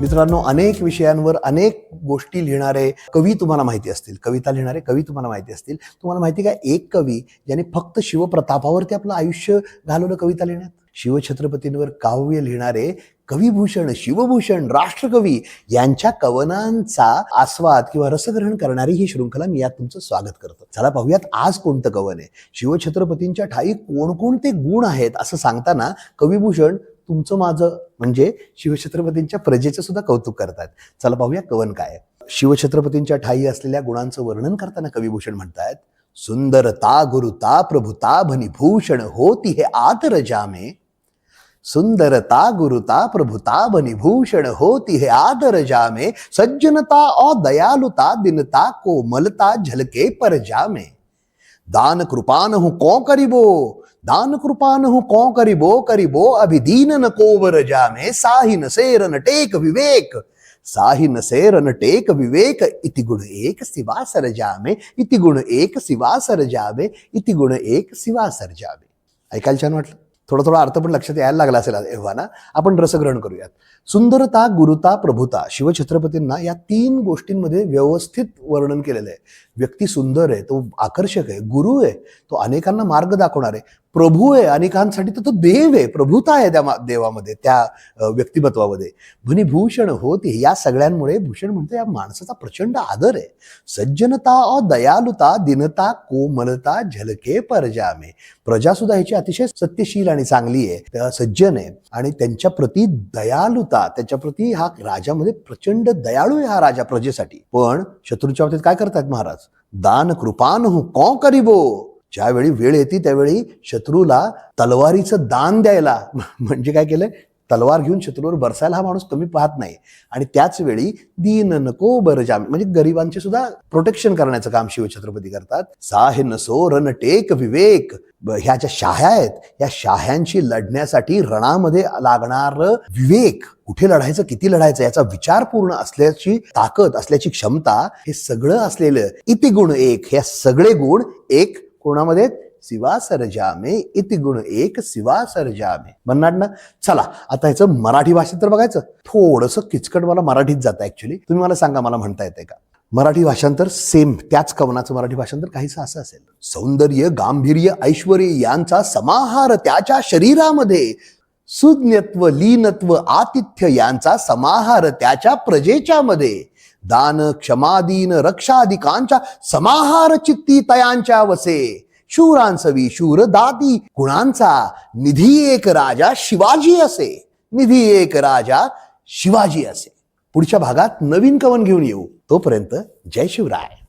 मित्रांनो, अनेक विषयांवर अनेक गोष्टी लिहिणारे कवी तुम्हाला माहिती असतील, कविता लिहिणारे कवी तुम्हाला माहिती असतील. तुम्हाला माहिती का, एक कवी ज्याने फक्त शिवप्रतापावरती आपलं आयुष्य घालवलं कविता लिहिण्यात. शिवछत्रपतींवर काव्य लिहिणारे कविभूषण, शिवभूषण, राष्ट्रकवी यांच्या कवनांचा आस्वाद किंवा रसग्रहण करणारी ही शृंखला मी यात तुमचं स्वागत करतो. चला पाहूयात आज कोणतं कवन आहे. शिवछत्रपतींच्या ठाई कोणकोणते गुण आहेत असं सांगताना कविभूषण तुमचं माझं म्हणजे शिवछत्रपतींच्या प्रजेचं सुद्धा कौतुक करतात. चला पाहूया कवन काय. शिवछत्रपतींच्या ठाई असलेल्या गुणांचं वर्णन करताना कविभूषण म्हणतात, सुंदरता गुरुता प्रभुता भनिभूषण होती हे आदर जामे. सुंदरता गुरुता प्रभुता भनिभूषण होती है आदर जामे. सज्जनता और दयालुता दिनता कोमलता झलके पर जामे. दान कृपान हूं कौ करिबो, दान कृपान हूं कौ करिबो, करिबो अभिदीन न कोवर जामे. साहि न सेर न टेक विवेक, साहि न सेर न टेक विवेक. इति गुण एक सिवा सर जामे, इति गुण एक सिवा सर जामे, इति गुण एक सिवा सर जामे. ऐकायला छान वाटलं? थोडा थोडा अर्थ पण लक्षात यायला लागला असेल एव्हा ना. आपण रसग्रहण करूयात. सुंदरता गुरुता प्रभुता, शिवछत्रपतींना या तीन गोष्टींमध्ये व्यवस्थित वर्णन केलेलं आहे. व्यक्ती सुंदर आहे, तो आकर्षक आहे, गुरु आहे, तो अनेकांना मार्ग दाखवणार आहे, प्रभू आहे, अनेकांसाठी तर तो देव आहे, प्रभुता आहे त्या देवामध्ये, त्या व्यक्तिमत्वामध्ये. भूषण होती, या सगळ्यांमुळे भूषण म्हणतो या माणसाचा प्रचंड आदर आहे. सज्जनता और दयालुता दिनता कोमलता झलके पर जामे. प्रजा सुद्धा ह्याची अतिशय सत्यशील आणि चांगली आहे, सज्जन आहे आणि त्यांच्या प्रती दयालुता, त्याच्या प्रती हा राजामध्ये प्रचंड दयाळू आहे हा राजा प्रजेसाठी. पण शत्रूच्या बाबतीत काय करतायत महाराज? दान कृपान हूं कौ करिबो. ज्यावेळी वेळ येते त्यावेळी शत्रूला तलवारीचं दान द्यायला, म्हणजे काय केलंय, तलवार घेऊन शत्रूवर बरसायला हा माणूस कमी पाहत नाही. आणि त्याच वेळी दीन नको बरजामे, म्हणजे गरिबांचे सुद्धा प्रोटेक्शन करण्याचं काम शिवछत्रपती करतात. साहे नसो रन टेक विवेक. ह्या ज्या शाह्या आहेत, या शाह्यांशी लढण्यासाठी रणामध्ये लागणार विवेक, कुठे लढायचं, किती लढायचं याचा विचारपूर्ण असल्याची ताकद, असल्याची क्षमता, हे सगळं असलेलं इति गुण एक, हे सगळे गुण एक कोणामध्ये? सिवा सरजामे. इति गुण एक सिवा सरजामे. म्हणणार ना. चला आता ह्याचं मराठी भाषेत तर बघायचं. थोडंसं किचकट मला मराठीत जातं ऍक्च्युली. तुम्ही मला सांगा, मला म्हणता येते का? मराठी भाषांतर सेम त्याच कवनाचं मराठी भाषांतर काहीसं असं असेल. सौंदर्य गांभीर्य ऐश्वर्य यांचा समाहार त्याच्या शरीरामध्ये, सुज्ञत्व लीनत्व आतिथ्य यांचा समाहार त्याच्या प्रजेच्या मध्ये, दान क्षमादीन रक्षादिकांच्या समाहार चित्ती तयांच्या वसे. शूरांसवी शूर दाती गुणांचा निधी एक राजा शिवाजी असे. निधी एक राजा शिवाजी असे. पुढच्या भागात नवीन कवन घेऊन येऊ. तोपर्यंत जय शिवराय.